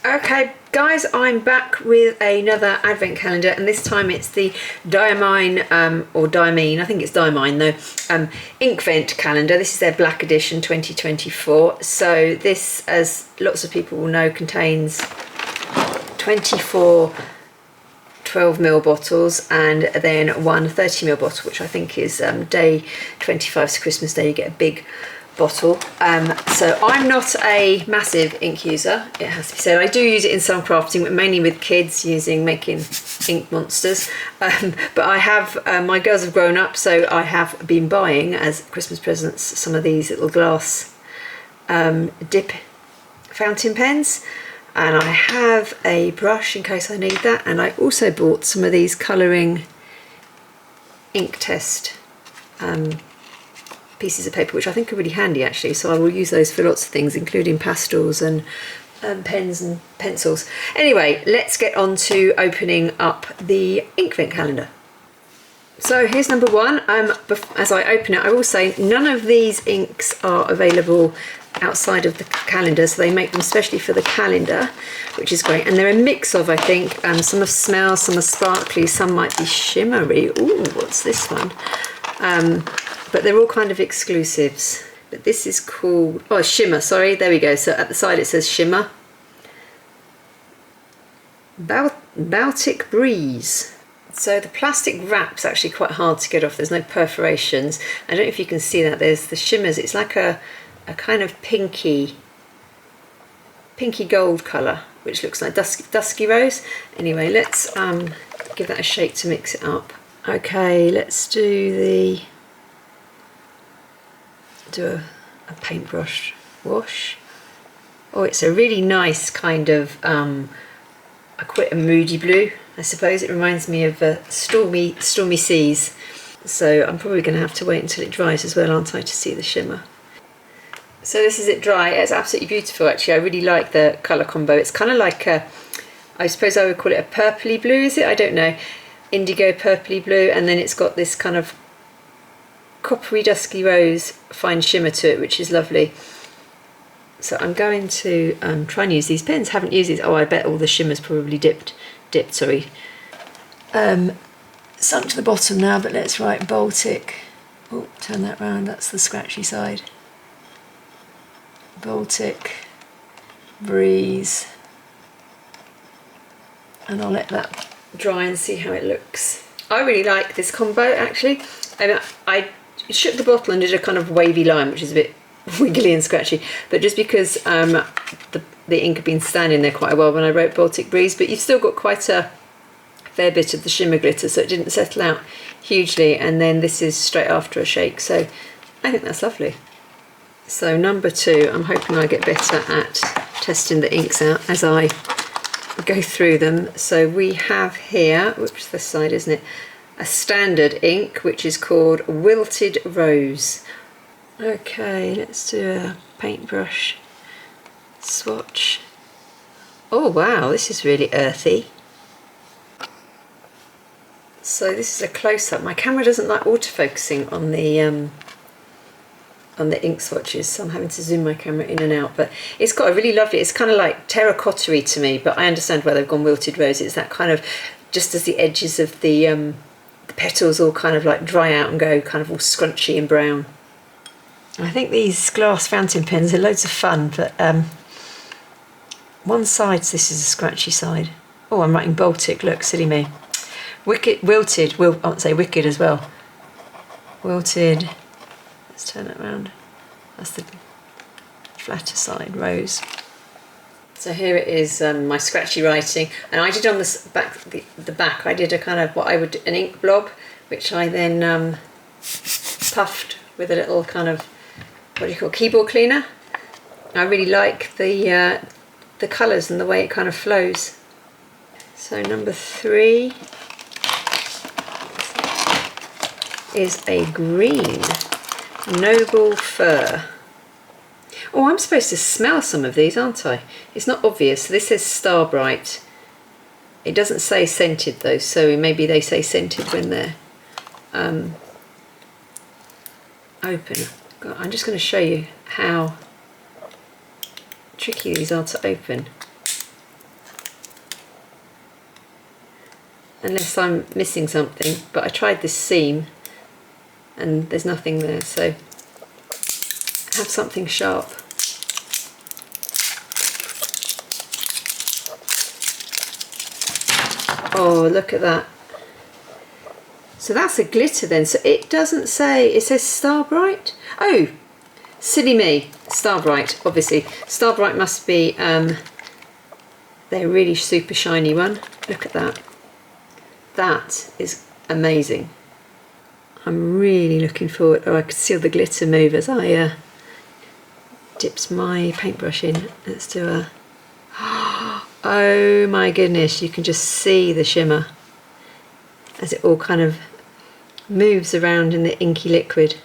Okay guys, I'm back with another advent calendar, and this time it's the Diamine, or Diamine, I think it's Diamine though, Inkvent calendar. This is their black edition 2024. So this, as lots of people will know, contains 24 12ml bottles and then one 30ml bottle, which I think is day 25, so Christmas Day you get a big bottle. So I'm not a massive ink user, it has to be said. I do use it in some crafting, but mainly with kids, making ink monsters. But I have, my girls have grown up, so I have been buying as Christmas presents some of these little glass dip fountain pens, and I have a brush in case I need that, and I also bought some of these colouring ink test pieces of paper, which I think are really handy actually, so I will use those for lots of things, including pastels and pens and pencils. Anyway, let's get on to opening up the Inkvent calendar. So here's number one. As I open it, I will say none of these inks are available outside of the calendar, so they make them specially for the calendar, which is great. And they're a mix of, I think, some are smell, some are sparkly, some might be shimmery. Ooh, what's this one? But they're all kind of exclusives. But this is called, oh, shimmer, sorry, there we go. So at the side it says shimmer. Baltic Breeze. So the plastic wrap's actually quite hard to get off. There's no perforations. I don't know if you can see that. There's the shimmers. It's like a kind of pinky gold colour, which looks like dusky rose. Anyway, let's give that a shake to mix it up. Okay, let's do a paintbrush wash. Oh, it's a really nice kind of quite a moody blue, I suppose. It reminds me of stormy seas. So I'm probably going to have to wait until it dries as well, aren't I, to see the shimmer. So this is it dry. It's absolutely beautiful actually. I really like the colour combo. It's kind of like I suppose I would call it a purpley blue, is it? I don't know. Indigo purpley blue, and then it's got this kind of coppery dusky rose fine shimmer to it, which is lovely. So I'm going to try and use these pens. Haven't used these. Oh, I bet all the shimmer's probably dipped, sorry. Sunk to the bottom now, but let's write Baltic. Oh, turn that round, that's the scratchy side. Baltic Breeze. And I'll let that dry and see how it looks. I really like this combo actually. And I shook the bottle and did a kind of wavy line, which is a bit wiggly and scratchy, but just because the ink had been standing there quite a while when I wrote Baltic Breeze, but you've still got quite a fair bit of the shimmer glitter, so it didn't settle out hugely. And then this is straight after a shake, so I think that's lovely. So number two, I'm hoping I get better at testing the inks out as I go through them. So we have here, whoops, this side, isn't it, a standard ink which is called Wilted Rose. Okay, let's do a paintbrush swatch. Oh wow, this is really earthy. So this is a close-up. My camera doesn't like autofocusing on the ink swatches, so I'm having to zoom my camera in and out. But it's got a really lovely, it's kind of like terracotta-y to me, but I understand why they've gone Wilted Rose. It's that kind of, just as the edges of the petals all kind of like dry out and go kind of all scrunchy and brown. I think these glass fountain pens are loads of fun, but one side, this is a scratchy side. Oh, I'm writing Baltic, look, silly me. Wilted, I won't say wicked as well. Wilted, let's turn that around. That's the flatter side, rose. So here it is, my scratchy writing, and I did on the back, I did a kind of an ink blob, which I then puffed with a little kind of, what do you call, keyboard cleaner. I really like the colours and the way it kind of flows. So number three is a green Noble Fir. Oh, I'm supposed to smell some of these, aren't I? It's not obvious. This says Starbright. It doesn't say scented though, so maybe they say scented when they're open. I'm just going to show you how tricky these are to open. unless I'm missing something, but I tried this seam and there's nothing there, so have something sharp. Oh, look at that. So that's a glitter then. So it doesn't say, it says Starbright. Oh, silly me. Starbright, obviously. Starbright must be their really super shiny one. Look at that. That is amazing. I'm really looking forward. Oh, I could see all the glitter move as I dipped my paintbrush in. Let's do a... Oh my goodness, you can just see the shimmer as it all kind of moves around in the inky liquid.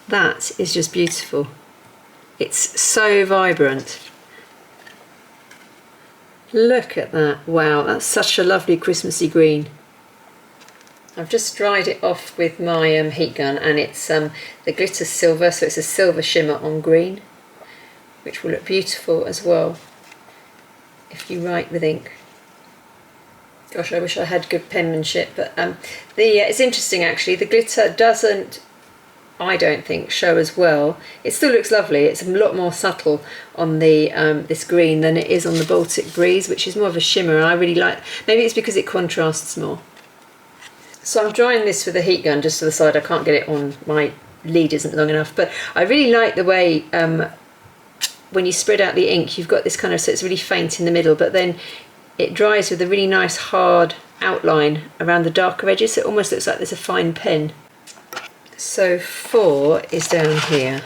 That is just beautiful. It's so vibrant. Look at that. Wow, that's such a lovely Christmassy green. I've just dried it off with my heat gun, and it's the glitter silver, so it's a silver shimmer on green, which will look beautiful as well if you write with ink. Gosh, I wish I had good penmanship, but it's interesting actually. The glitter doesn't, I don't think, show as well. It still looks lovely. It's a lot more subtle on the this green than it is on the Baltic Breeze, which is more of a shimmer, and I really like. Maybe it's because it contrasts more. So I'm drying this with a heat gun just to the side. I can't get it on, my lead isn't long enough, but I really like the way when you spread out the ink, you've got this kind of, so it's really faint in the middle, but then it dries with a really nice hard outline around the darker edges, so it almost looks like there's a fine pen. So 4 is down here,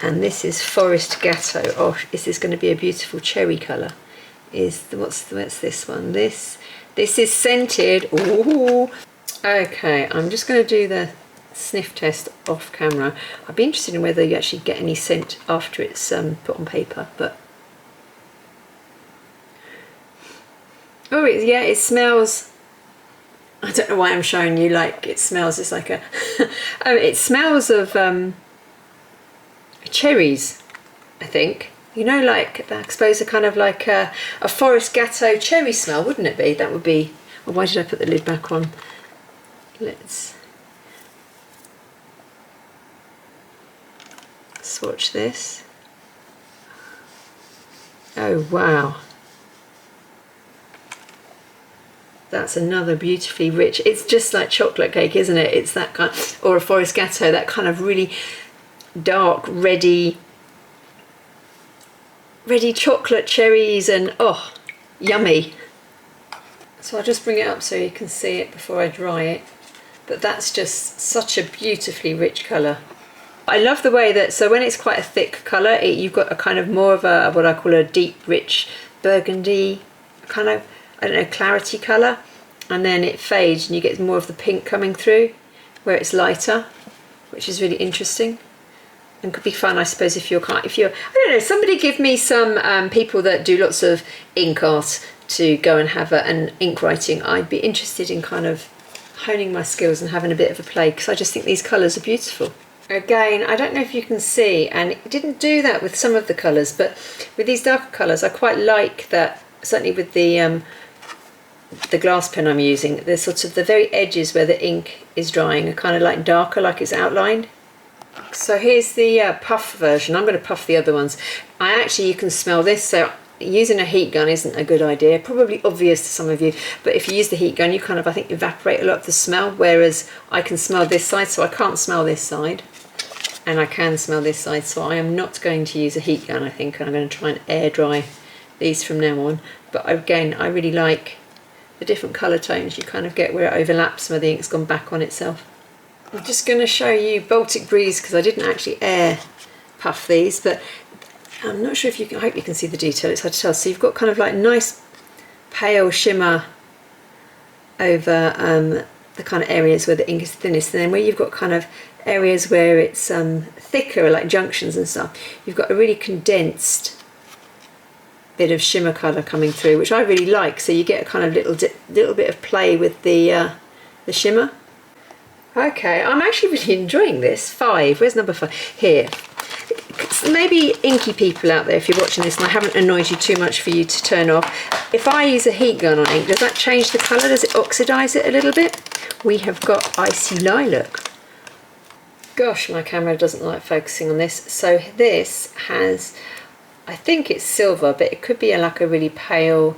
and this is Forest Gatto. Oh, this is going to be a beautiful cherry colour. What's this one? This is scented. Ooh. Okay, I'm just going to do the sniff test off camera. I'd be interested in whether you actually get any scent after it's put on paper, but oh, yeah, it smells. I don't know why I'm showing you like it smells. It's like a it smells of cherries, I think. You know, like I suppose a kind of like a Forest Gatto cherry smell, wouldn't it be? That would be. Oh, why did I put the lid back on? Let's swatch this. Oh wow, that's another beautifully rich. It's just like chocolate cake, isn't it? It's that kind, or a Forest Gatto, that kind of really dark, ready chocolate cherries, and oh, yummy. So I'll just bring it up so you can see it before I dry it. But that's just such a beautifully rich colour. I love the way that, so when it's quite a thick colour, you've got a kind of more of a, what I call a deep, rich burgundy, kind of, I don't know, clarity colour. And then it fades and you get more of the pink coming through, where it's lighter, which is really interesting. And could be fun, I suppose, if you're, I don't know, somebody give me some people that do lots of ink art to go and have an ink writing. I'd be interested in kind of honing my skills and having a bit of a play, because I just think these colours are beautiful. Again, I don't know if you can see, and it didn't do that with some of the colours, but with these darker colours I quite like that, certainly with the glass pen I'm using, the sort of the very edges where the ink is drying are kind of like darker, like it's outlined. So here's the puff version. I'm going to puff the other ones. You can smell this, so using a heat gun isn't a good idea. Probably obvious to some of you, but if you use the heat gun, you kind of, I think, evaporate a lot of the smell, whereas I can smell this side, so I can't smell this side, and I can smell this side, so I am not going to use a heat gun, I think, and I'm going to try and air dry these from now on. But again, I really like the different colour tones you kind of get where it overlaps, where the ink's gone back on itself. I'm just going to show you Baltic Breeze, because I didn't actually air puff these, but I'm not sure if you can, I hope you can see the detail, it's hard to tell. So you've got kind of like nice pale shimmer over the kind of areas where the ink is thinnest, and then where you've got kind of areas where it's thicker, like junctions and stuff, you've got a really condensed bit of shimmer colour coming through, which I really like. So you get a kind of little bit of play with the shimmer. Okay, I'm actually really enjoying this. 5, where's number 5? Here. maybe inky people out there, if you're watching this and I haven't annoyed you too much for you to turn off, if I use a heat gun on ink, does that change the colour? Does it oxidise it a little bit? We have got Icy Lilac. Gosh, my camera doesn't like focusing on this. So this has, I think it's silver, but it could be like a really pale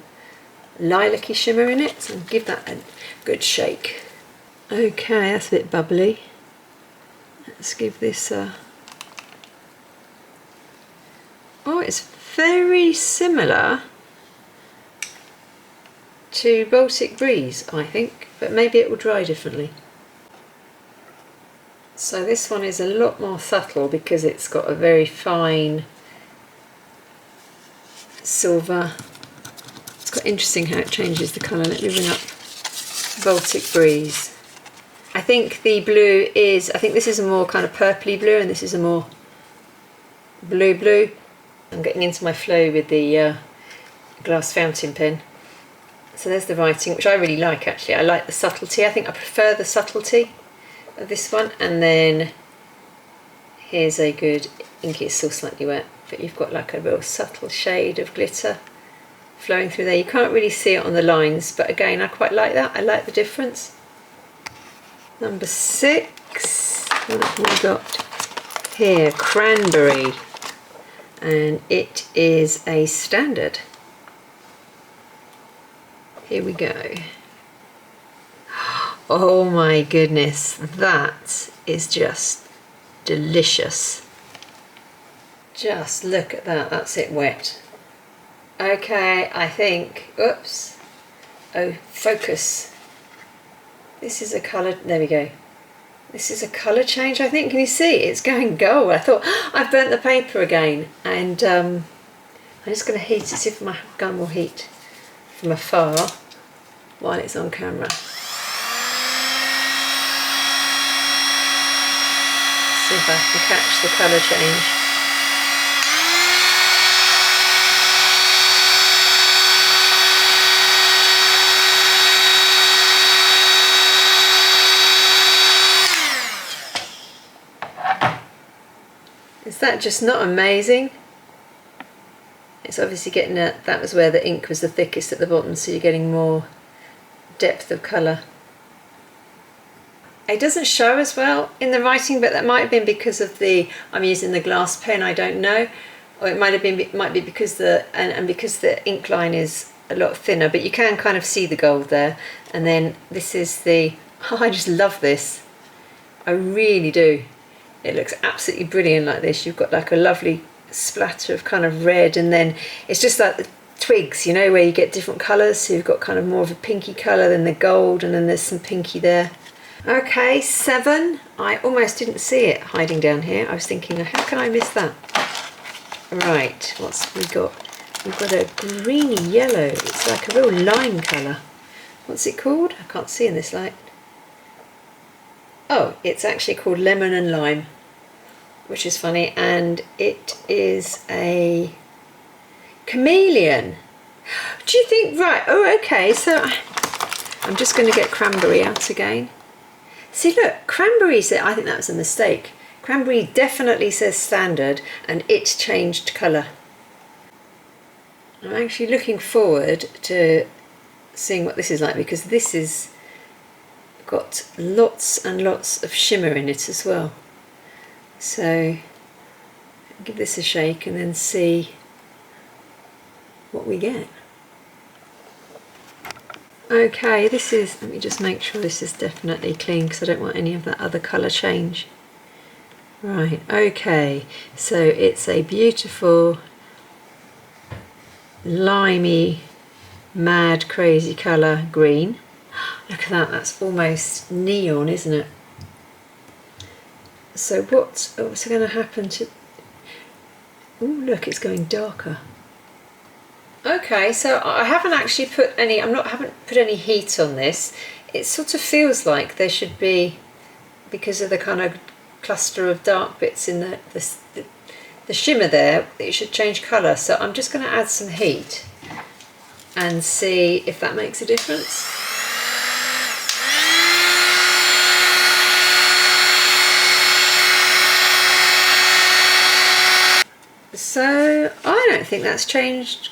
lilac-y shimmer in it. So give that a good shake. Okay, that's a bit bubbly. Let's give this a... Oh, it's very similar to Baltic Breeze, I think, but maybe it will dry differently. So this one is a lot more subtle because it's got a very fine silver. It's quite interesting how it changes the colour. Let me bring up Baltic Breeze. I think the blue is, I think this is a more kind of purpley blue and this is a more blue. I'm getting into my flow with the glass fountain pen. So there's the writing, which I really like actually. I like the subtlety. I think I prefer the subtlety of this one. And then here's a good ink. It's still slightly wet, but you've got like a real subtle shade of glitter flowing through there. You can't really see it on the lines, but again, I quite like that. I like the difference. Number 6, what have we got here? Cranberry, and it is a standard. Here we go. Oh my goodness, that is just delicious. Just look at that, that's it wet. Okay, I think, oops, oh, focus. This is a colour, there we go. This is a colour change, I think. Can you see? It's going gold. I thought, I've burnt the paper again. And I'm just going to heat it, see if my gun will heat from afar while it's on camera. See if I can catch the colour change. Is that just not amazing? It's obviously getting that was where the ink was the thickest at the bottom, so you're getting more depth of colour. It doesn't show as well in the writing, but that might have been because of I'm using the glass pen, I don't know. Or it might be because because the ink line is a lot thinner, but you can kind of see the gold there. And then this is oh, I just love this. I really do. It looks absolutely brilliant like this. You've got like a lovely splatter of kind of red, and then it's just like the twigs, you know, where you get different colours. So you've got kind of more of a pinky colour than the gold, and then there's some pinky there. Okay, 7. I almost didn't see it hiding down here. I was thinking, how can I miss that? Right, what's we got? We've got a greeny yellow. It's like a real lime colour. What's it called? I can't see in this light. Oh, it's actually called Lemon and Lime, which is funny, and it is a chameleon. Do you think, right, oh okay, so I'm just going to get cranberry out again. See look, cranberry said, I think that was a mistake. Cranberry definitely says standard, and it changed colour. I'm actually looking forward to seeing what this is like, because this is got lots and lots of shimmer in it as well. So give this a shake and then see what we get. Okay, this is, let me just make sure this is definitely clean because I don't want any of that other colour change. Right, okay, so it's a beautiful limey, mad, crazy colour green. Look at that, that's almost neon, isn't it? So what's going to happen to... Oh, look, it's going darker. Okay, so I haven't actually put any, haven't put any heat on this. It sort of feels like there should be, because of the kind of cluster of dark bits in the shimmer there, it should change colour. So I'm just going to add some heat and see if that makes a difference. So I don't think that's changed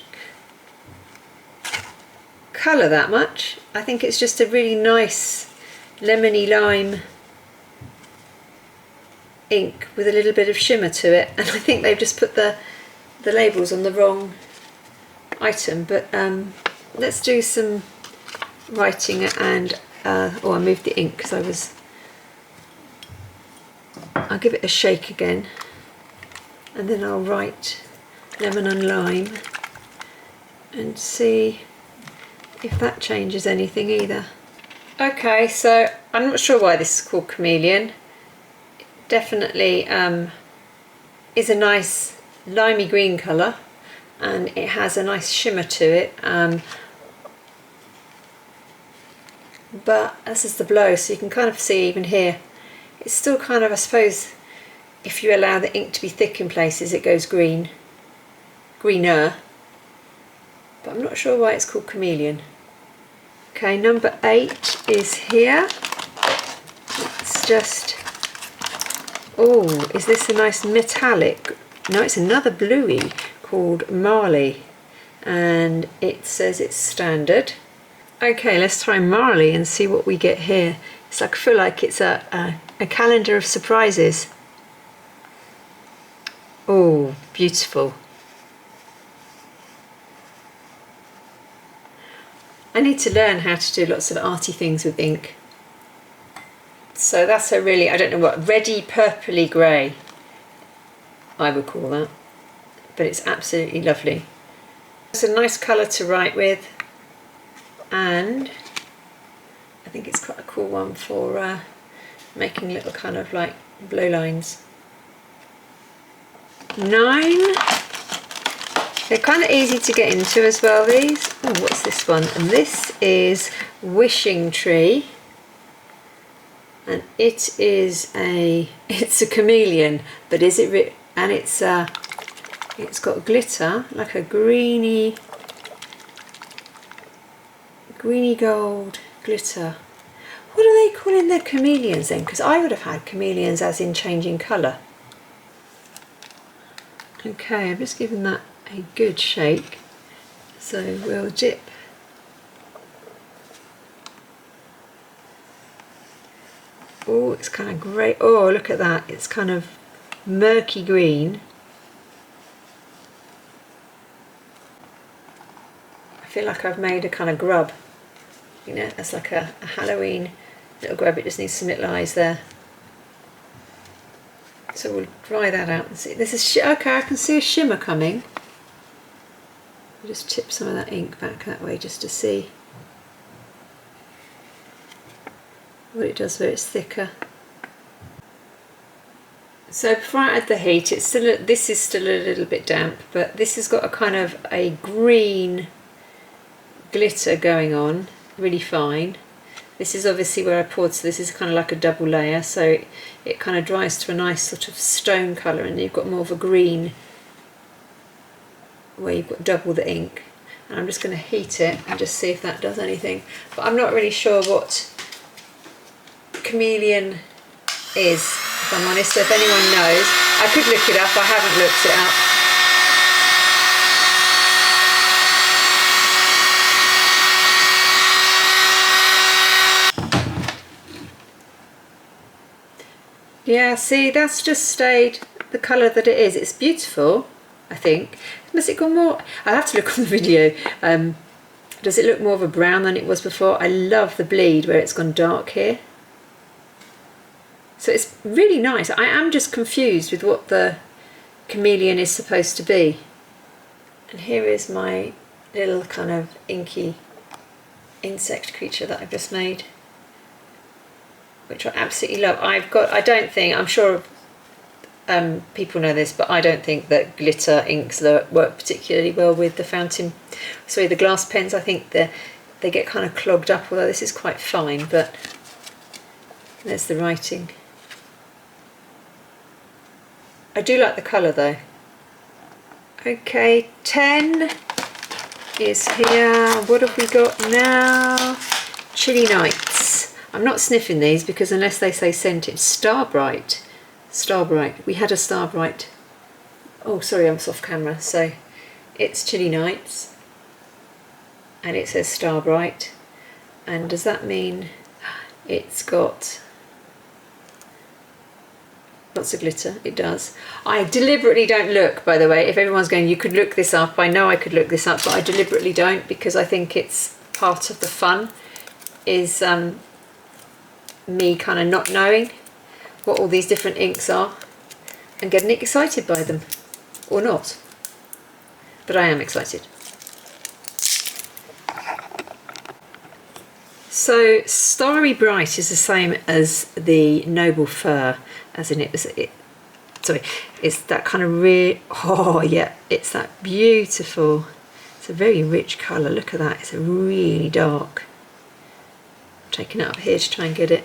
colour that much. I think it's just a really nice lemony lime ink with a little bit of shimmer to it, and I think they've just put the labels on the wrong item. But let's do some writing, and I moved the ink because I'll give it a shake again, and then I'll write lemon and lime and see if that changes anything either. Okay, so I'm not sure why this is called Chameleon. It definitely is a nice limey green colour, and it has a nice shimmer to it, but this is the blow, so you can kind of see even here it's still kind of, I suppose, if you allow the ink to be thick in places it goes greener, but I'm not sure why it's called Chameleon. Okay, number 8 is here. It's just, oh, is this a nice metallic? No, it's another bluey called Marley, and it says it's standard. Okay, let's try Marley and see what we get here. It's like, I feel like it's a calendar of surprises. Oh, beautiful. I need to learn how to do lots of arty things with ink. So that's a really, I don't know what, reddy purpley grey, I would call that. But it's absolutely lovely. It's a nice colour to write with, and I think it's quite a cool one for making little kind of like blow lines. 9. They're kind of easy to get into as well, these. Oh, what's this one? And this is Wishing Tree, and it's a chameleon, but is it? And it's got glitter, like a greeny gold glitter. What are they calling their chameleons then? Because I would have had chameleons as in changing colour. Okay, I'm just giving that a good shake. So we'll dip oh, it's kind of great. Oh, look at that, it's kind of murky green. I feel like I've made a kind of grub, you know, that's like a Halloween little grub. It just needs some little eyes there. So we'll dry that out and see. This is okay, I can see a shimmer coming. I'll just tip some of that ink back that way just to see what it does where it's thicker. So before I add the heat, it's still this is still a little bit damp, but this has got a kind of a green glitter going on, really fine. This is obviously where I poured, so this is kind of like a double layer, so it kind of dries to a nice sort of stone colour, and you've got more of a green where you've got double the ink. And I'm just going to heat it and just see if that does anything. But I'm not really sure what Chameleon is, if I'm honest. So if anyone knows, I could look it up, I haven't looked it up. Yeah, see, that's just stayed the colour that it is. It's beautiful, I think. Has it gone more? I'll have to look on the video. Does it look more of a brown than it was before? I love the bleed where it's gone dark here. So it's really nice. I am just confused with what the Chameleon is supposed to be. And here is my little kind of inky insect creature that I've just made, which I absolutely love. I'm sure people know this, but I don't think that glitter inks work particularly well with the glass pens. I think they get kind of clogged up, although this is quite fine, but there's the writing. I do like the colour though. Okay, 10 is here. What have we got now? Chilly Nights. I'm not sniffing these because unless they say scented. Starbright. We had a Starbright oh sorry, I'm off camera. So it's Chilly Nights and it says Star Bright, and does that mean it's got lots of glitter? It does. I deliberately don't look, by the way. If everyone's going, you could look this up, I know I could look this up, but I deliberately don't, because I think it's part of the fun is me kind of not knowing what all these different inks are and getting excited by them, or not. But I am excited. So Starry Bright is the same as the Noble Fur, as in it's that kind of real, oh yeah, it's that beautiful, it's a very rich colour. Look at that, it's a really dark. I'm taking it up here to try and get it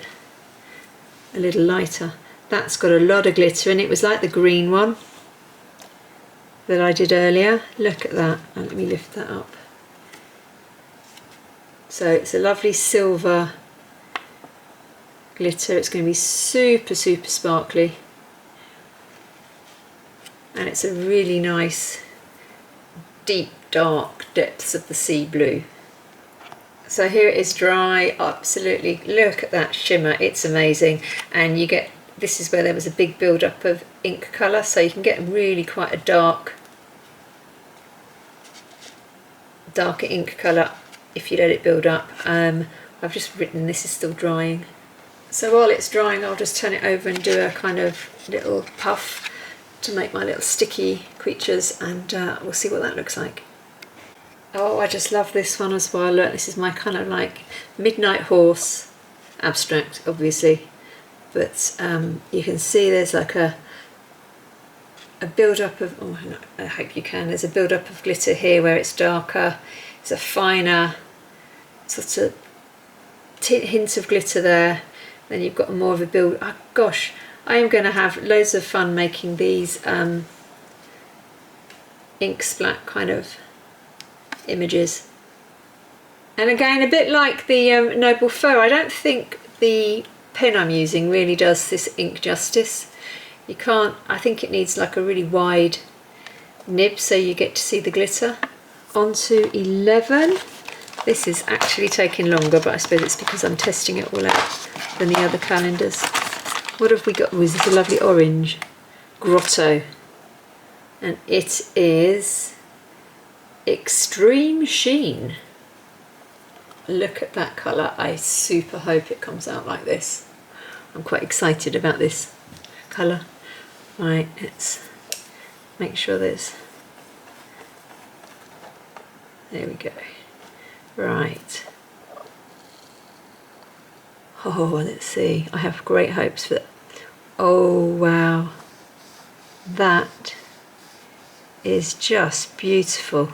a little lighter. That's got a lot of glitter in it. It was like the green one that I did earlier. Look at that, and let me lift that up. So it's a lovely silver glitter. It's going to be super, super sparkly. And it's a really nice, deep, dark depths of the sea blue. So here it is dry, absolutely. Look at that shimmer, it's amazing. And you get, this is where there was a big build-up of ink colour, so you can get really quite a darker ink colour if you let it build up. I've just written this is still drying. So while it's drying, I'll just turn it over and do a kind of little puff to make my little sticky creatures, and we'll see what that looks like. Oh, I just love this one as well. Look, this is my kind of like Midnight Horse abstract, obviously, but you can see there's like a build-up of, oh no, I hope you can, there's a build-up of glitter here where it's darker. It's a finer sort of hint of glitter there. Then you've got more of a build. Oh gosh, I am going to have loads of fun making these ink splat kind of images. And again, a bit like the Noble Fur, I don't think the pen I'm using really does this ink justice. You can't, I think it needs like a really wide nib so you get to see the glitter. On to 11. This is actually taking longer, but I suppose it's because I'm testing it all out than the other calendars. What have we got? Oh, is this a lovely orange? Grotto. And it is Extreme Sheen. Look at that colour. I super hope it comes out like this. I'm quite excited about this colour. Right, let's make sure there we go. Right. Oh, let's see. I have great hopes for that. Oh, wow. That is just beautiful.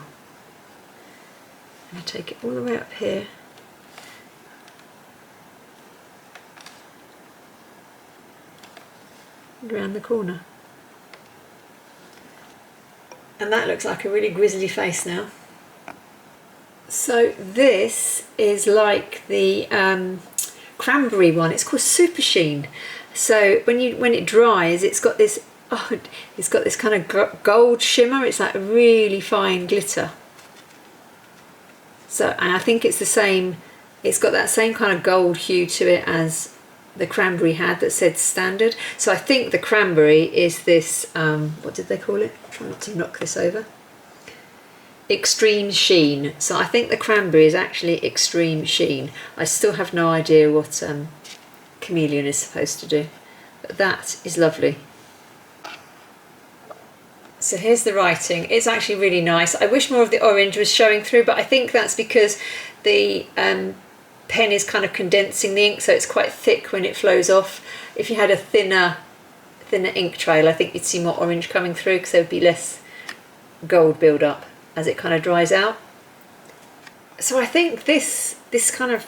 I'm going to take it all the way up here. And around the corner. And that looks like a really grisly face now. So this is like the cranberry one. It's called Super Sheen. So when it dries, it's got this kind of gold shimmer. It's like a really fine glitter. So, and I think it's the same. It's got that same kind of gold hue to it as the cranberry had that said standard. So I think the cranberry is this. What did they call it? Try not to knock this over. Extreme Sheen. So I think the cranberry is actually Extreme Sheen. I still have no idea what Chameleon is supposed to do, but that is lovely. So here's the writing. It's actually really nice. I wish more of the orange was showing through, but I think that's because the pen is kind of condensing the ink, so it's quite thick when it flows off. If you had a thinner ink trail, I think you'd see more orange coming through because there would be less gold build up as it kind of dries out. So I think this kind of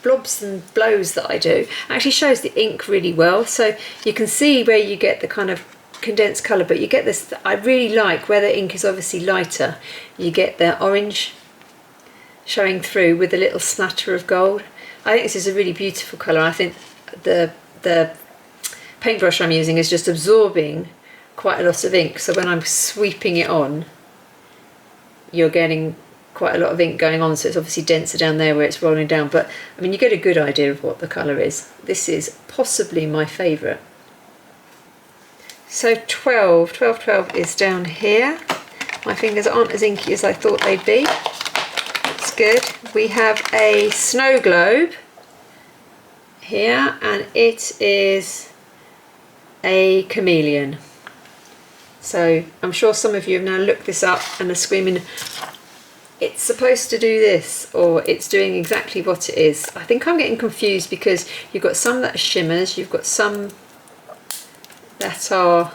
blobs and blows that I do actually shows the ink really well. So you can see where you get the kind of condensed colour, but you get this, I really like where the ink is obviously lighter, you get the orange showing through with a little splatter of gold. I think this is a really beautiful colour. I think the paintbrush I'm using is just absorbing quite a lot of ink, so when I'm sweeping it on, you're getting quite a lot of ink going on, so it's obviously denser down there where it's rolling down, but I mean you get a good idea of what the colour is. This is possibly my favourite. So 12 is down here. My fingers aren't as inky as I thought they'd be. That's good. We have a snow globe here, and it is a chameleon. So I'm sure some of you have now looked this up and are screaming, it's supposed to do this, or it's doing exactly what it is. I think I'm getting confused because you've got some that are shimmers, you've got some that are,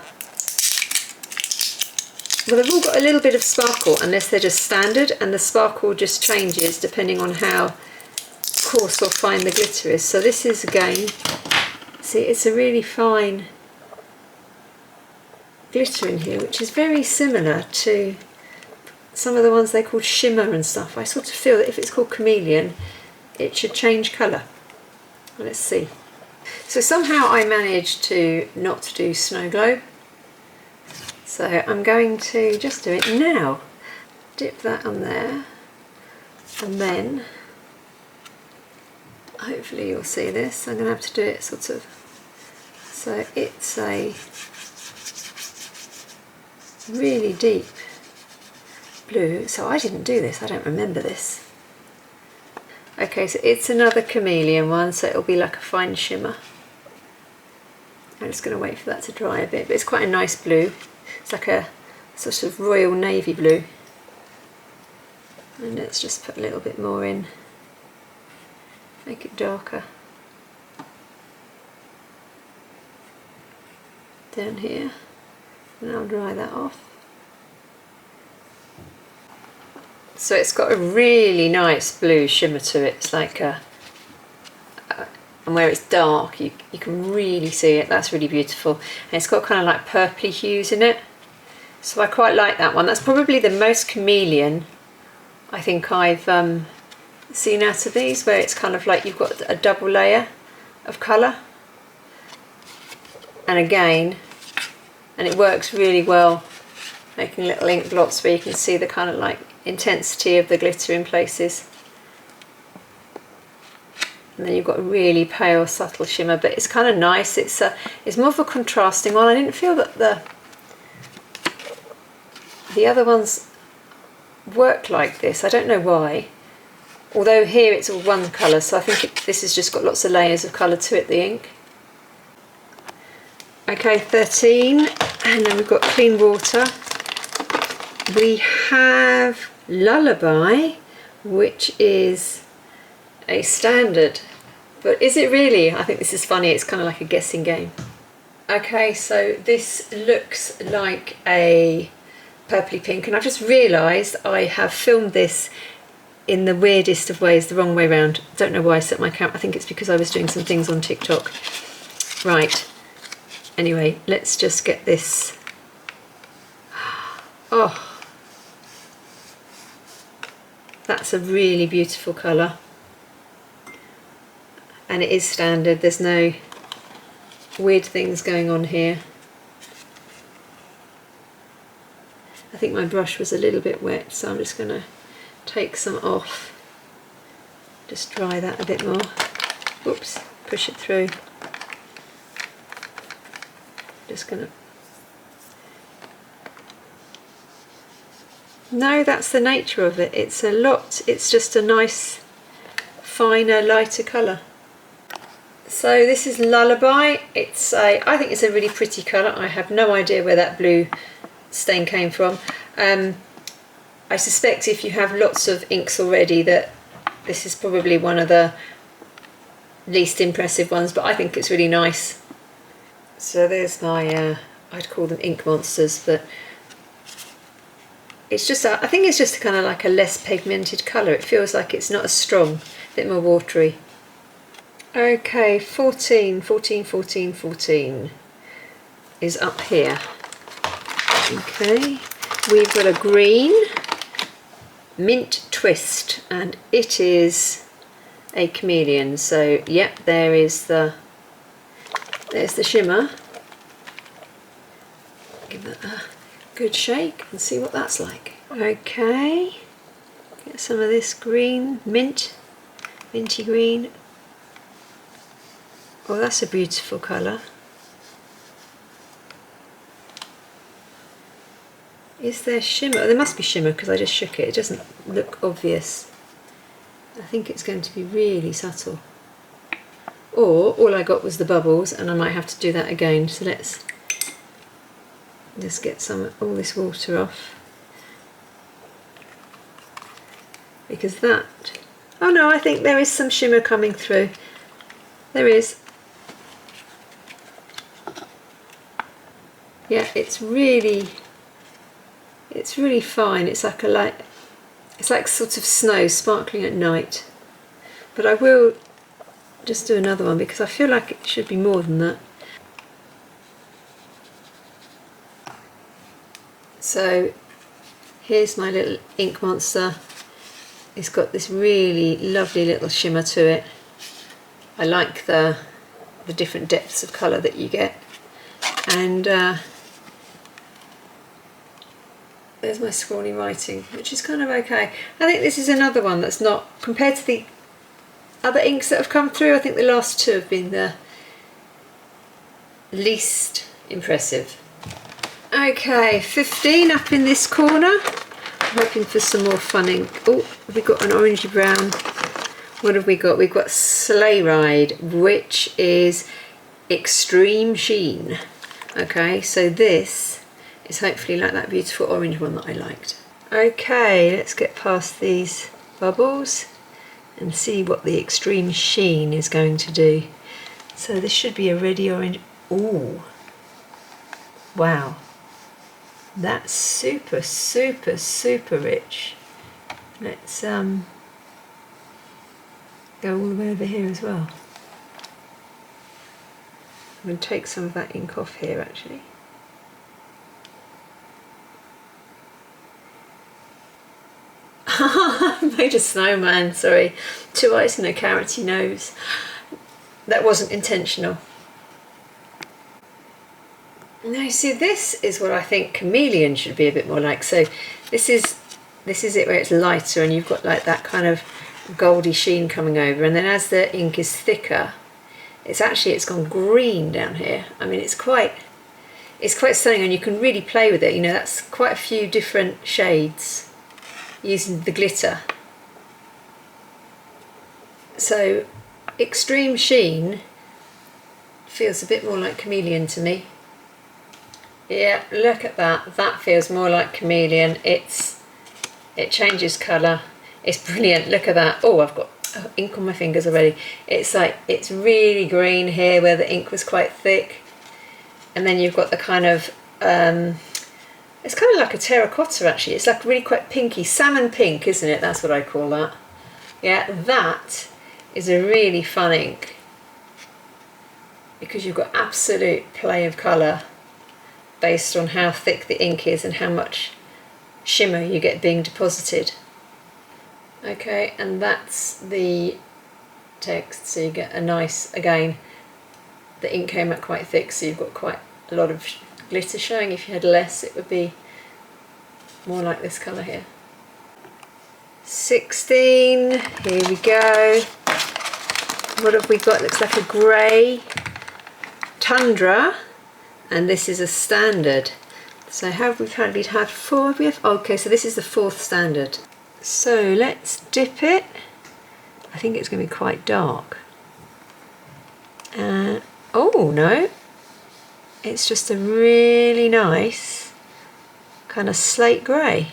well, they've all got a little bit of sparkle unless they're just standard, and the sparkle just changes depending on how coarse or fine the glitter is. So this is, again, see, it's a really fine glitter in here, which is very similar to some of the ones they called shimmer and stuff. I sort of feel that if it's called chameleon, it should change colour. Let's see. So somehow I managed to not do snow globe. So I'm going to just do it now. Dip that on there, and then hopefully you'll see this. I'm going to have to do it sort of, so it's a really deep blue. So I didn't do this, I don't remember this. Okay, so it's another chameleon one, so it'll be like a fine shimmer. I'm just going to wait for that to dry a bit, but it's quite a nice blue. It's like a sort of royal navy blue. And let's just put a little bit more in, make it darker. Down here, and I'll dry that off. So it's got a really nice blue shimmer to it. It's like a, and where it's dark, you can really see it. That's really beautiful. And it's got kind of like purpley hues in it. So I quite like that one. That's probably the most chameleon I think I've seen out of these, where it's kind of like you've got a double layer of colour. And again, and it works really well, making little ink blots where you can see the kind of like intensity of the glitter in places. And then you've got a really pale, subtle shimmer, but it's kind of nice. It's more of a contrasting one. I didn't feel that the other ones work like this. I don't know why. Although here it's all one colour, so I think this has just got lots of layers of colour to it, the ink. Okay, 13, and then we've got clean water. We have Lullaby, which is a standard, but is it really? I think this is funny. It's kind of like a guessing game. Okay, so this looks like a purpley pink, and I've just realised I have filmed this in the weirdest of ways, the wrong way around. Don't know why I set my camera. I think it's because I was doing some things on TikTok. Right, anyway, let's just get this. Oh, that's a really beautiful colour. And it is standard, there's no weird things going on here. I think my brush was a little bit wet, so I'm just going to take some off. Just dry that a bit more. Oops, push it through. Just going to... No, that's the nature of it. It's a lot, it's just a nice, finer, lighter colour. So this is Lullaby. It's I think it's a really pretty colour. I have no idea where that blue stain came from. I suspect if you have lots of inks already that this is probably one of the least impressive ones, but I think it's really nice. So there's my, I'd call them ink monsters, but it's just, I think it's just kind of like a less pigmented colour. It feels like it's not as strong, a bit more watery. Okay, 14 is up here. Okay, we've got a green mint twist, and it is a chameleon. So yep, there's the shimmer. Give good shake and see what that's like. Okay, get some of this green, minty green. Oh, that's a beautiful colour. Is there shimmer? Oh, there must be shimmer because I just shook it. It doesn't look obvious. I think it's going to be really subtle. Or all I got was the bubbles, and I might have to do that again. So let's just get all this water off. Because that... Oh no, I think there is some shimmer coming through. There is. Yeah, it's really fine. It's like it's like sort of snow sparkling at night. But I will just do another one because I feel like it should be more than that. So here's my little ink monster. It's got this really lovely little shimmer to it. I like the different depths of colour that you get. And there's my scrawny writing, which is kind of okay. I think this is another one that's not, compared to the other inks that have come through, I think the last two have been the least impressive. Okay, 15 up in this corner. I'm hoping for some more fun ink. Oh, we've got an orangey brown. What have we got? We've got Sleigh Ride, which is Extreme Sheen. Okay, so this is hopefully like that beautiful orange one that I liked. Okay, let's get past these bubbles and see what the Extreme Sheen is going to do. So this should be a reddy orange. Ooh, wow, that's super, super, super rich. Let's go all the way over here as well. I'm going to take some of that ink off here actually. I made a snowman, sorry. 2 eyes and a carroty nose. That wasn't intentional. Now you see, this is what I think Chameleon should be a bit more like. So this is it where it's lighter and you've got like that kind of goldy sheen coming over, and then as the ink is thicker, it's gone green down here. I mean, it's quite stunning, and you can really play with it. You know, that's quite a few different shades using the glitter. So Extreme Sheen feels a bit more like Chameleon to me. Yeah, look at that. That feels more like Chameleon. It changes colour. It's brilliant. Look at that. Oh, I've got ink on my fingers already. It's like, it's really green here where the ink was quite thick. And then you've got the kind of, it's kind of like a terracotta actually. It's like really quite pinky, salmon pink, isn't it? That's what I call that. Yeah, that is a really fun ink because you've got absolute play of colour based on how thick the ink is and how much shimmer you get being deposited. Okay, and that's the text, so you get a nice, again, the ink came out quite thick, so you've got quite a lot of glitter showing. If you had less, it would be more like this colour here. 16, here we go. What have we got? Looks like a grey Tundra, and this is a standard. So we've had 4, okay, so this is the 4th standard. So let's dip it. I think it's going to be quite dark. Oh no, it's just a really nice kind of slate grey.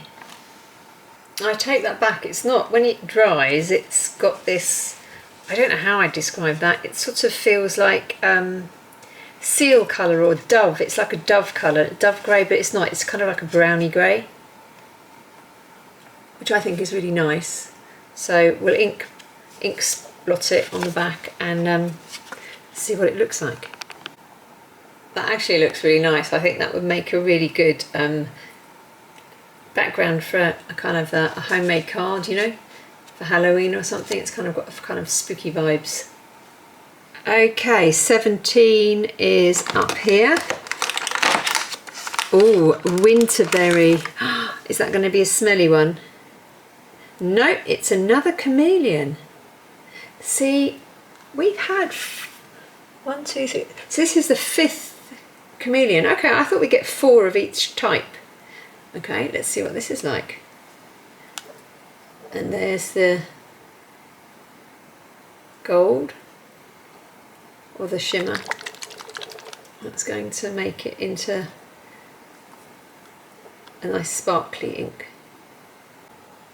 I take that back, it's not, when it dries it's got this, I don't know how I describe that, it sort of feels like seal colour or dove. It's like a dove colour, dove grey, but it's not, it's kind of like a browny grey, which I think is really nice. So we'll ink splot it on the back and see what it looks like. That actually looks really nice. I think that would make a really good background for a kind of a homemade card, you know, for Halloween or something. It's kind of got kind of spooky vibes. Okay, 17 is up here. Oh, winterberry. Is that going to be a smelly one? No, it's another chameleon. See, we've had 1, 2, 3. So this is the 5th chameleon. Okay, I thought we'd get 4 of each type. Okay, let's see what this is like. And there's the gold or the shimmer. That's going to make it into a nice sparkly ink.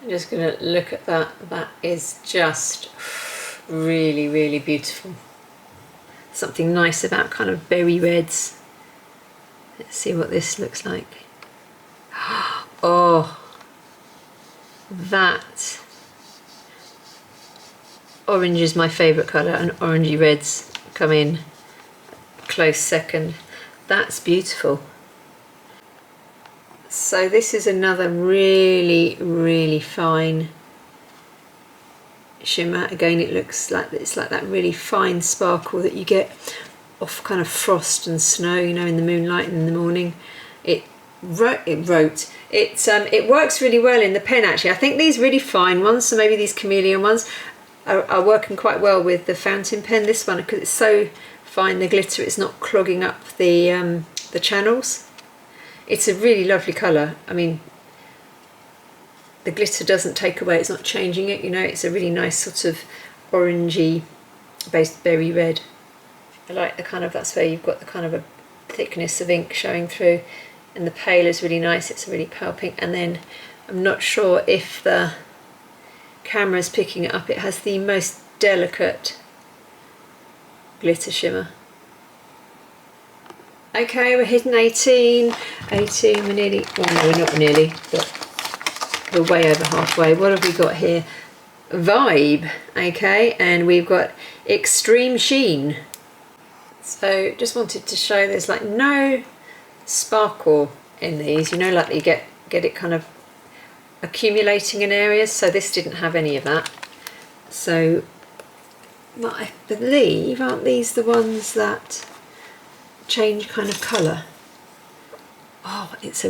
I'm just going to look at that. That is just really, really beautiful. Something nice about kind of berry reds. Let's see what this looks like. Oh, that orange is my favourite colour, and orangey reds come in close second. That's beautiful. So this is another really, really fine shimmer. Again, it looks like it's like that really fine sparkle that you get off kind of frost and snow, you know, in the moonlight in the morning. It works really well in the pen, actually. I think these really fine ones, so maybe these chameleon ones, are working quite well with the fountain pen. This one, because it's so fine, the glitter, it's not clogging up the channels. It's a really lovely colour. I mean, the glitter doesn't take away, it's not changing it, you know. It's a really nice sort of orangey based berry red. I like the kind of, that's where you've got the kind of a thickness of ink showing through, and the pale is really nice. It's a really pale pink, and then I'm not sure if the camera's picking it up. It has the most delicate glitter shimmer. Okay, we're hitting 18, we're nearly, well no, we're not nearly, but we're way over halfway. What have we got here? Vibe, okay, and we've got Extreme Sheen. So just wanted to show there's like no sparkle in these, you know, like you get it kind of accumulating in areas, so this didn't have any of that. So, but I believe, aren't these the ones that change kind of colour? Oh, it's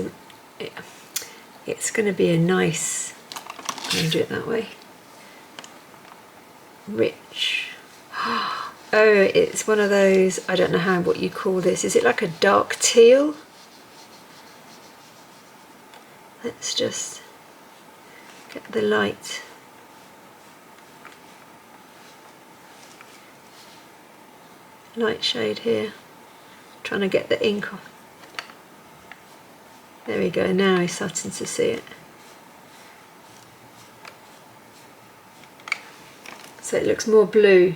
going to be a nice, I'm going to do it that way, rich. Oh, it's one of those, I don't know what you call this. Is it like a dark teal? Let's just get the light. Light shade here. Trying to get the ink off. There we go, now we're starting to see it. So it looks more blue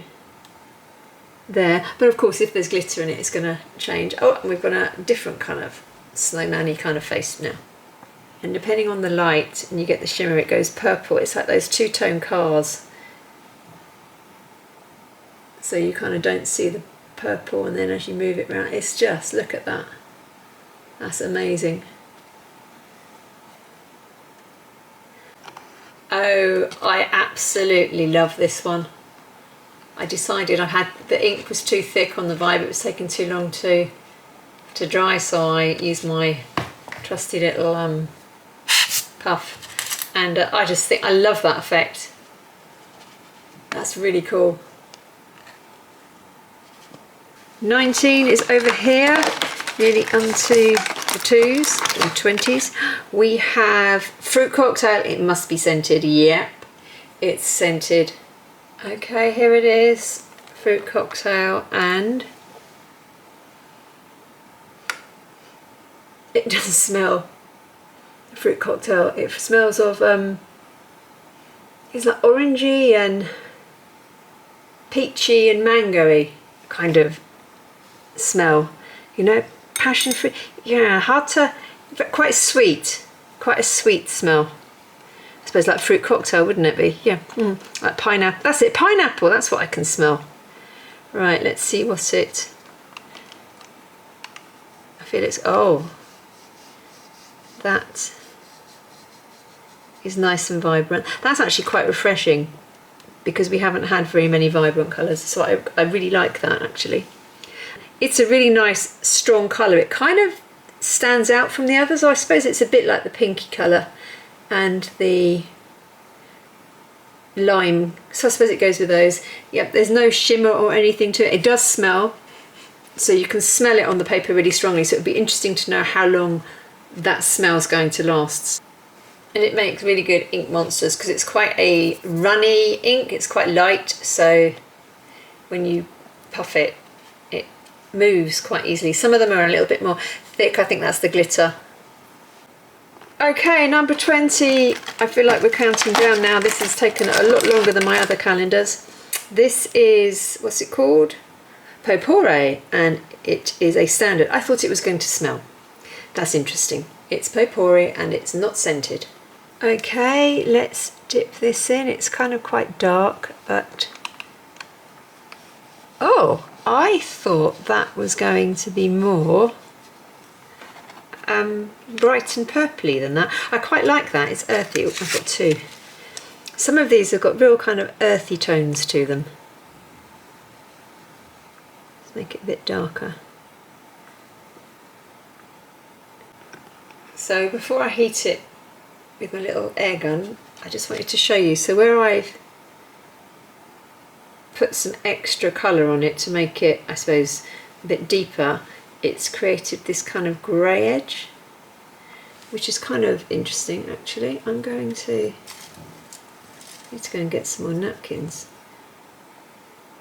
there, but of course if there's glitter in it, it's going to change. Oh, and we've got a different kind of snowman-y kind of face now. And depending on the light, and you get the shimmer, it goes purple. It's like those two-tone cars. So you kind of don't see the purple, and then as you move it around, it's just, look at that. That's amazing. Oh, I absolutely love this one. I decided the ink was too thick on the Vibe, it was taking too long to dry, so I used my trusty little puff, and I just think I love that effect. That's really cool. 19 is over here, nearly onto the 2s and 20s. We have Fruit Cocktail. It must be scented. Yep, it's scented. Okay, here it is, Fruit Cocktail, and it doesn't smell Fruit Cocktail. It smells of it's like orangey and peachy and mangoey kind of smell, you know, passion fruit. Yeah, hard to, quite sweet, quite a sweet smell. I suppose like Fruit Cocktail, wouldn't it be? Yeah, like pineapple. That's it, pineapple. That's what I can smell. Right, let's see what's it. I feel it's, oh, that is nice and vibrant. That's actually quite refreshing because we haven't had very many vibrant colours, so I really like that actually. It's a really nice strong colour. It kind of stands out from the others. I suppose it's a bit like the pinky colour and the lime, so I suppose it goes with those. Yep, there's no shimmer or anything to it. It does smell, so you can smell it on the paper really strongly, so it would be interesting to know how long that smell's going to last. And it makes really good ink monsters because it's quite a runny ink, it's quite light, so when you puff it, it moves quite easily. Some of them are a little bit more thick, I think that's the glitter. Okay, number 20, I feel like we're counting down now. This has taken a lot longer than my other calendars. This is, what's it called? Potpourri, and it is a standard. I thought it was going to smell. That's interesting. It's potpourri and it's not scented. Okay, let's dip this in. It's kind of quite dark, but... Oh, I thought that was going to be more bright and purpley than that. I quite like that. It's earthy. I've got two. Some of these have got real kind of earthy tones to them. Let's make it a bit darker. So before I heat it with my little air gun, I just wanted to show you. So where I've put some extra colour on it to make it, I suppose, a bit deeper, it's created this kind of grey edge, which is kind of interesting actually. I'm going to need to go and get some more napkins.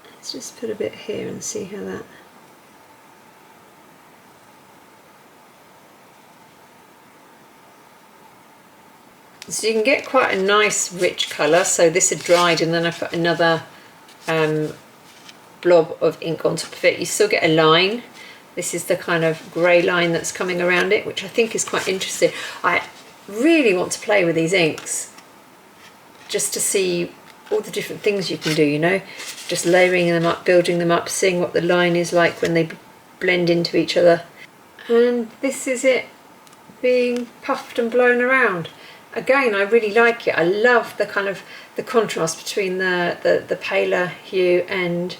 Let's just put a bit here and see how that... So you can get quite a nice rich colour. So this had dried and then I put another blob of ink on top of it. You still get a line. This is the kind of grey line that's coming around it, which I think is quite interesting. I really want to play with these inks just to see all the different things you can do, you know, just layering them up, building them up, seeing what the line is like when they blend into each other. And this is it being puffed and blown around. Again, I really like it. I love the kind of the contrast between the paler hue and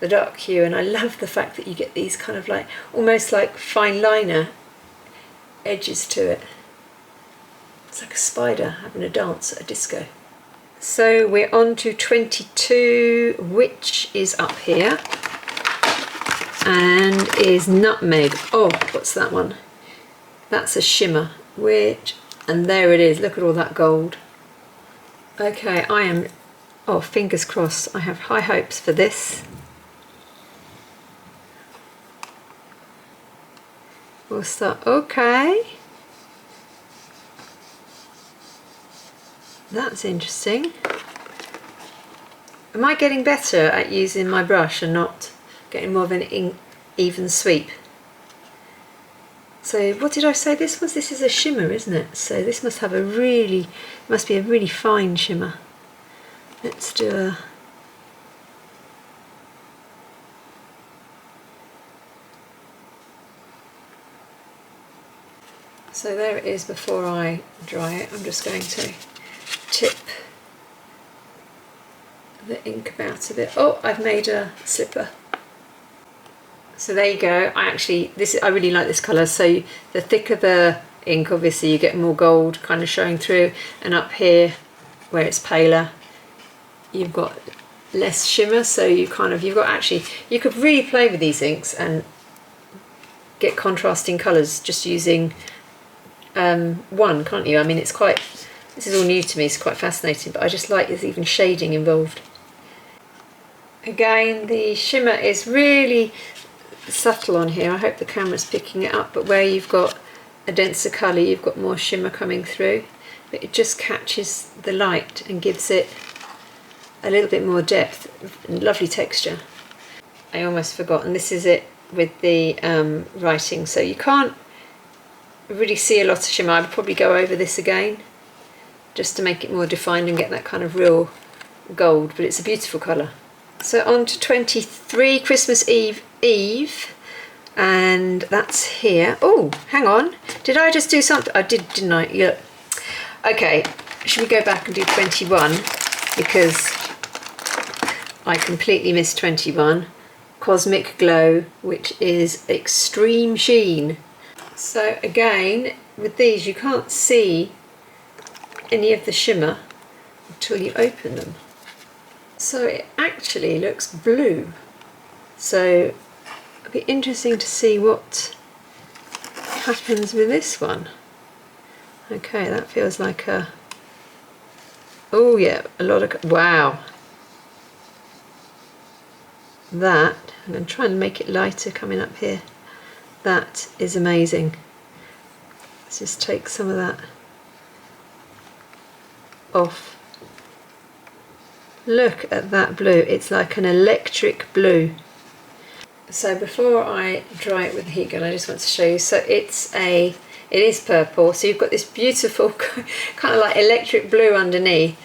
the dark hue, and I love the fact that you get these kind of like almost like fine liner edges to it. It's like a spider having a dance at a disco. So we're on to 22, which is up here and is nutmeg. Oh, what's that one? That's a shimmer, which, and there it is. Look at all that gold. Okay, I am, oh, fingers crossed. I have high hopes for this. We'll start, okay. That's interesting. Am I getting better at using my brush and not getting more of an even sweep? So what did I say this was? This is a shimmer, isn't it? So this must have a really, must be a really fine shimmer. Let's do a... So there it is before I dry it. I'm just going to tip the ink about a bit. Oh, I've made a slipper. So there you go. I really like this colour. So the thicker the ink, obviously you get more gold kind of showing through, and up here where it's paler you've got less shimmer. So you could really play with these inks and get contrasting colours just using one, can't you? I mean, it's quite, this is all new to me, it's quite fascinating, but I just like there's even shading involved. Again, the shimmer is really subtle on here. I hope the camera's picking it up, but where you've got a denser colour you've got more shimmer coming through, but it just catches the light and gives it a little bit more depth and lovely texture. I almost forgot, and this is it with the writing, so you can't really see a lot of shimmer. I would probably go over this again just to make it more defined and get that kind of real gold, but it's a beautiful colour. So on to 23, Christmas Eve, and that's here. Oh, hang on, did I just do something? I did, didn't I? Yeah. Okay, should we go back and do 21, because I completely missed 21. Cosmic Glow, which is Extreme Sheen. So again, with these you can't see any of the shimmer until you open them. So it actually looks blue. So it'll be interesting to see what happens with this one. Okay, that feels like a, oh yeah, a lot of, wow. That, I'm going to try and make it lighter coming up here. That is amazing. Let's just take some of that off. Look at that blue, it's like an electric blue. So before I dry it with the heat gun, I just want to show you, so it is purple, so you've got this beautiful kind of like electric blue underneath,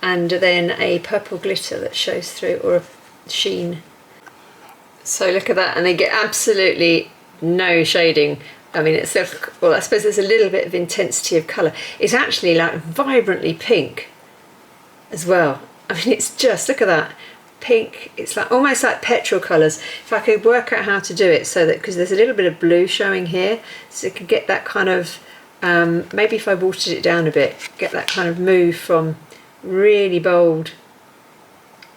and then a purple glitter that shows through, or a sheen. So look at that, and they get absolutely no shading. I mean, it's, well, I suppose there's a little bit of intensity of colour. It's actually like vibrantly pink as well. I mean, it's just, look at that, pink. It's like almost like petrol colours. If I could work out how to do it so that, because there's a little bit of blue showing here, so you could get that kind of, maybe if I watered it down a bit, get that kind of move from really bold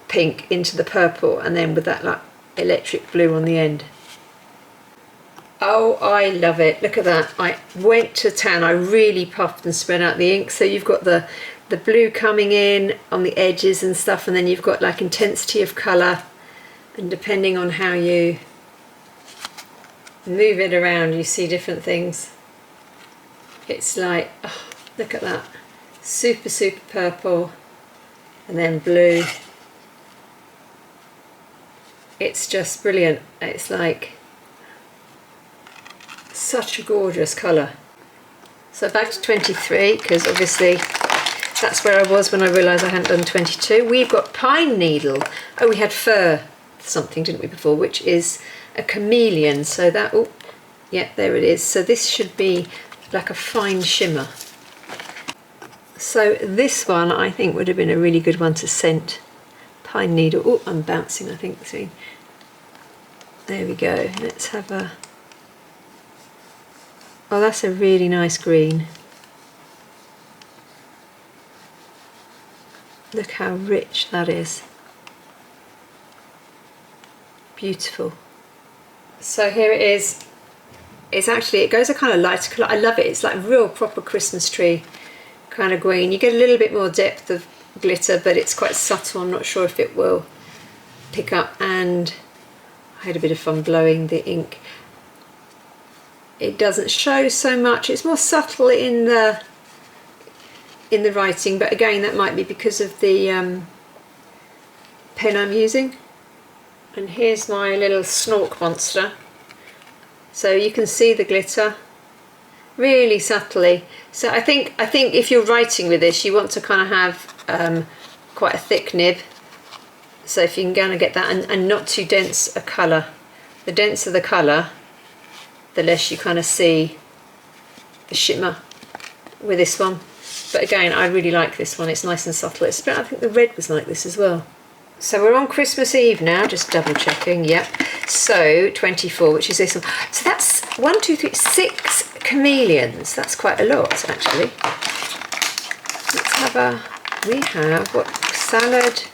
pink into the purple, and then with that like electric blue on the end. Oh, I love it. Look at that. I went to town. I really puffed and spread out the ink. So you've got the blue coming in on the edges and stuff, and then you've got like intensity of colour, and depending on how you move it around you see different things. It's like, oh, look at that. Super, super purple, and then blue. It's just brilliant. It's like such a gorgeous colour. So back to 23, because obviously that's where I was when I realised I hadn't done 22. We've got pine needle. Oh, we had fir something, didn't we, before, which is a chameleon. So that, oh, yeah, there it is. So this should be like a fine shimmer. So this one I think would have been a really good one to scent. Pine needle. Oh, I'm bouncing, I think. See. There we go. Let's have a, oh, that's a really nice green. Look how rich that is. Beautiful. So here it is. It's actually, it goes a kind of lighter colour. I love it. It's like real proper Christmas tree kind of green. You get a little bit more depth of glitter, but it's quite subtle. I'm not sure if it will pick up, and I had a bit of fun blowing the ink. It doesn't show so much. It's more subtle in the writing, but again that might be because of the pen I'm using. And here's my little snork monster. So you can see the glitter really subtly. So I think if you're writing with this, you want to kind of have quite a thick nib. So if you can kind of get that, and not too dense a colour. The denser the colour, the less you kind of see the shimmer with this one. But again, I really like this one. It's nice and subtle. I think the red was like this as well. So we're on Christmas Eve now, just double checking. Yep. So 24, which is this one. So that's 1, 2, 3, 6 chameleons. That's quite a lot, actually. Let's have a, we have what, salad,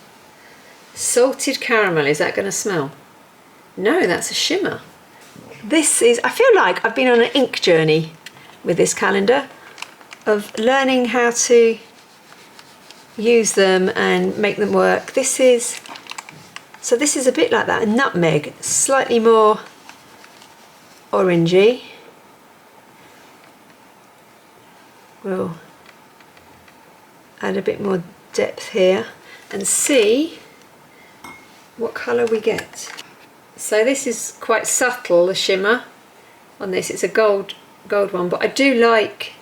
salted caramel. Is that going to smell? No, that's a shimmer. This is, I feel like I've been on an ink journey with this calendar, of learning how to use them and make them work. This is, so this is a bit like that, a nutmeg, slightly more orangey. We'll add a bit more depth here and see what colour we get. So this is quite subtle, the shimmer on this. It's a gold one, but I do like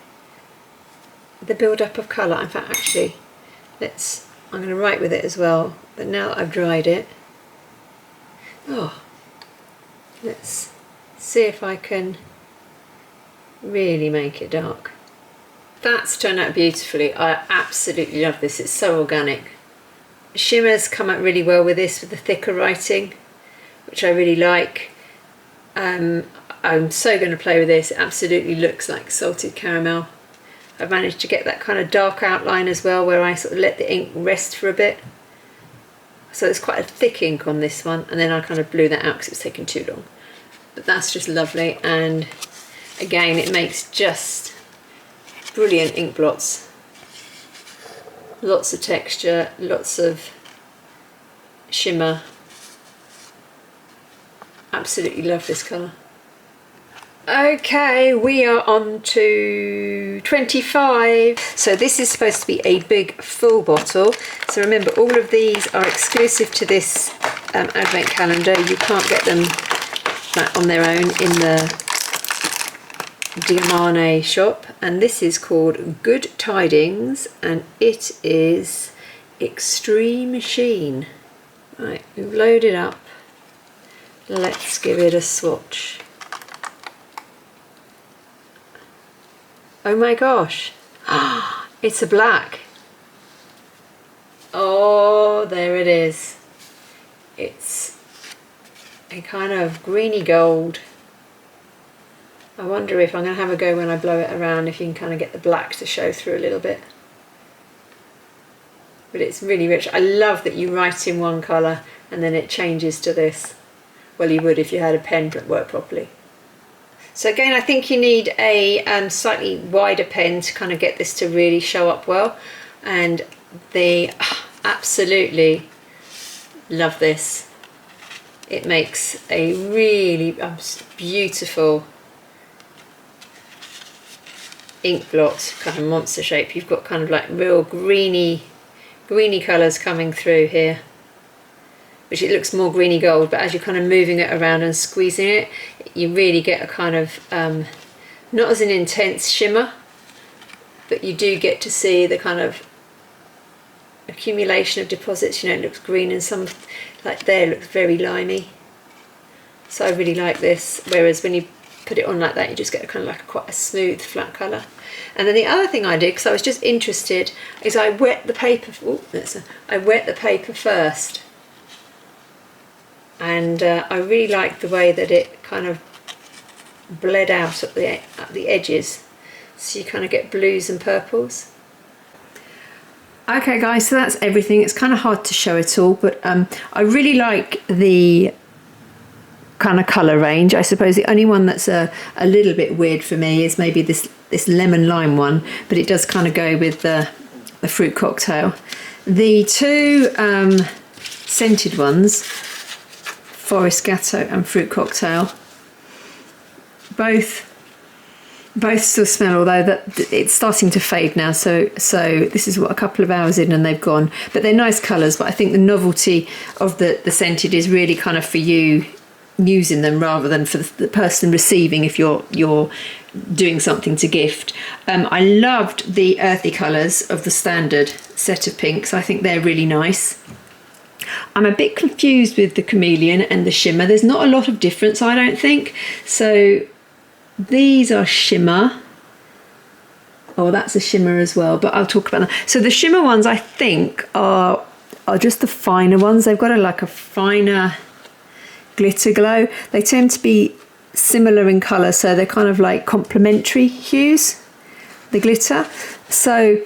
the build-up of colour. In fact, actually, I'm going to write with it as well, but now that I've dried it, oh, let's see if I can really make it dark. That's turned out beautifully. I absolutely love this. It's so organic. Shimmers come out really well with this, with the thicker writing, which I really like. I'm so going to play with this. It absolutely looks like salted caramel. I've managed to get that kind of dark outline as well, where I sort of let the ink rest for a bit. So it's quite a thick ink on this one, and then I kind of blew that out because it was taking too long. But that's just lovely, and again it makes just brilliant ink blots. Lots of texture, lots of shimmer. Absolutely love this colour. Okay, we are on to 25. So this is supposed to be a big full bottle. So remember, all of these are exclusive to this advent calendar. You can't get them on their own in the Diamine shop. And this is called Good Tidings, and it is Extreme Sheen. Right, we've loaded up. Let's give it a swatch. Oh my gosh, it's a black. Oh, there it is. It's a kind of greeny gold. I wonder if I'm going to have a go when I blow it around, if you can kind of get the black to show through a little bit. But it's really rich. I love that you write in one colour and then it changes to this. Well, you would if you had a pen that worked properly. So again, I think you need a slightly wider pen to kind of get this to really show up well. And they absolutely love this. It makes a really beautiful ink blot, kind of monster shape. You've got kind of like real greeny colours coming through here, which it looks more greeny gold, but as you're kind of moving it around and squeezing it, you really get a kind of, not as an intense shimmer, but you do get to see the kind of accumulation of deposits. You know, it looks green, and some, like there, looks very limey. So I really like this, whereas when you put it on like that, you just get a kind of like quite a smooth, flat colour. And then the other thing I did, because I was just interested, is I wet the paper, I wet the paper first. And I really like the way that it kind of bled out at the edges, so you kind of get blues and purples. Okay guys, so that's everything. It's kind of hard to show it all, but I really like the kind of colour range. I suppose the only one that's a little bit weird for me is maybe this lemon lime one, but it does kind of go with the fruit cocktail. The two scented ones, Forest Gatto and Fruit Cocktail, both still smell, although that it's starting to fade now, so this is what, a couple of hours in and they've gone. But they're nice colours, but I think the novelty of the scented is really kind of for you using them rather than for the person receiving, if you're doing something to gift. I loved the earthy colours of the standard set of pinks. I think they're really nice. I'm a bit confused with the chameleon and the shimmer. There's not a lot of difference, I don't think. So these are shimmer. Oh, that's a shimmer as well, but I'll talk about that. So the shimmer ones, I think, are just the finer ones. They've got a finer glitter glow. They tend to be similar in colour, so they're kind of like complementary hues, the glitter. So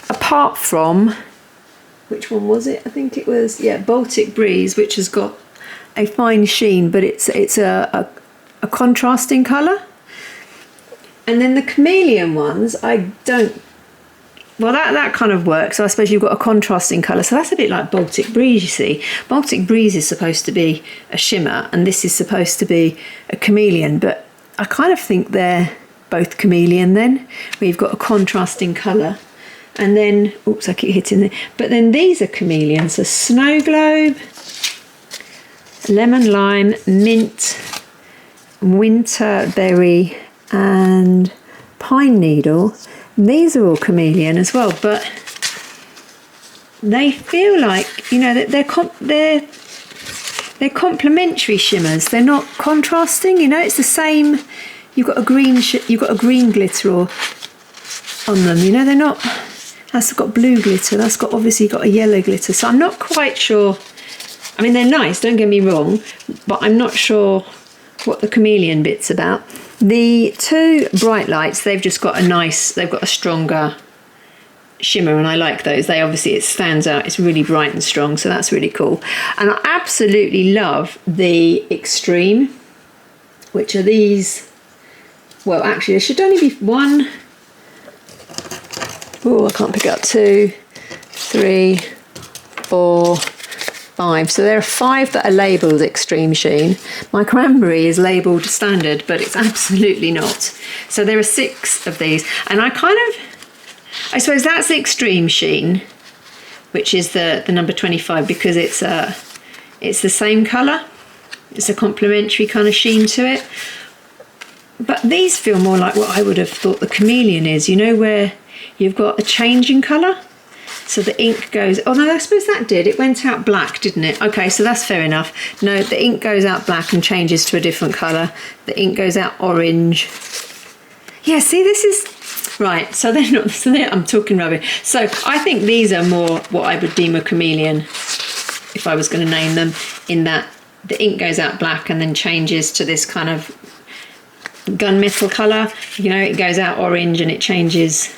apart from, which one was it? I think it was, yeah, Baltic Breeze, which has got a fine sheen, but it's a contrasting colour. And then the chameleon ones, I don't, well, that kind of works. So I suppose you've got a contrasting colour. So that's a bit like Baltic Breeze, you see. Baltic Breeze is supposed to be a shimmer, and this is supposed to be a chameleon, but I kind of think they're both chameleon then, where you've got a contrasting colour. And then, oops, I keep hitting it. But then these are chameleons. So Snow Globe, Lemon Lime, Mint, Winter Berry, and Pine Needle. These are all chameleon as well, but they feel like, you know, that they're complementary shimmers. They're not contrasting. You know, it's the same. You've got a green glitter on them. You know, they're not. That's got blue glitter. That's obviously got a yellow glitter. So I'm not quite sure. I mean, they're nice. Don't get me wrong, but I'm not sure what the chameleon bit's about. The two bright lights, they've just got they've got a stronger shimmer, and I like those. It stands out, it's really bright and strong, so that's really cool. And I absolutely love the Extreme, which are these, well actually there should only be one, oh I can't pick up, 2, 3, 4, 5. So there are 5 that are labelled Extreme Sheen. My cranberry is labelled standard, but it's absolutely not. So there are 6 of these, and I suppose that's the Extreme Sheen, which is the number 25, because it's the same colour. It's a complementary kind of sheen to it. But these feel more like what I would have thought the chameleon is, you know, where you've got a change in colour. So the ink goes, oh no, I suppose that did. It went out black, didn't it? Okay, so that's fair enough. No, the ink goes out black and changes to a different colour. The ink goes out orange. Yeah, see, this is, right, so they're not, I'm talking rubbish. So I think these are more what I would deem a chameleon, if I was going to name them, in that the ink goes out black and then changes to this kind of gunmetal colour. You know, it goes out orange and it changes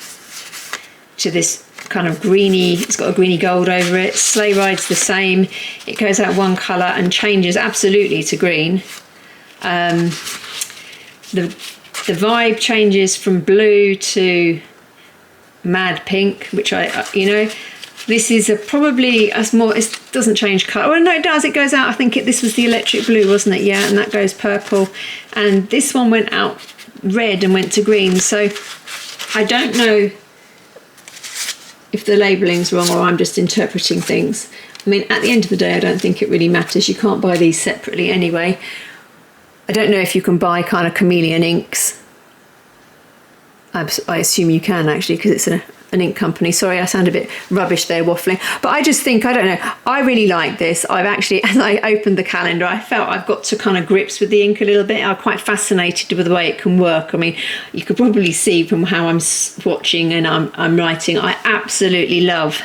to this kind of greeny, it's got a greeny gold over it. Sleigh Ride's the same. It goes out one colour and changes absolutely to green. The vibe changes from blue to mad pink, which this is probably as more, it doesn't change colour. Well, no, it does, it goes out, I think this was the electric blue, wasn't it? Yeah, and that goes purple. And this one went out red and went to green. So I don't know if the labelling's wrong or I'm just interpreting things. I mean, at the end of the day, I don't think it really matters. You can't buy these separately anyway. I don't know if you can buy kind of chameleon inks. I assume you can actually, because it's an ink company. Sorry, I sound a bit rubbish there waffling. But I just think, I don't know, I really like this. I've actually, as I opened the calendar, I felt I've got to kind of grips with the ink a little bit. I'm quite fascinated with the way it can work. I mean, you could probably see from how I'm swatching and I'm writing, I absolutely love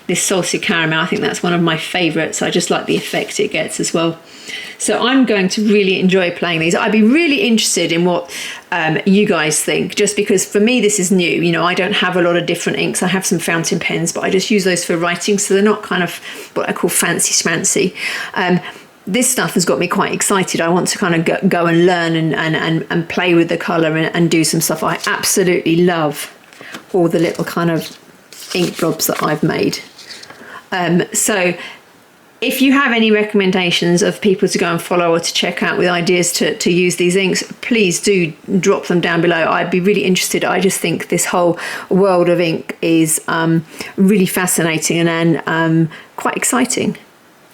this salted caramel. I think that's one of my favourites. I just like the effect it gets as well. So I'm going to really enjoy playing these. I'd be really interested in what you guys think, just because for me this is new. You know, I don't have a lot of different inks. I have some fountain pens, but I just use those for writing, so they're not kind of what I call fancy schmancy. This stuff has got me quite excited. I want to kind of go and learn and play with the colour and do some stuff. I absolutely love all the little kind of ink blobs that I've made. So if you have any recommendations of people to go and follow or to check out with ideas to use these inks, please do drop them down below. I'd be really interested. I just think this whole world of ink is really fascinating and quite exciting.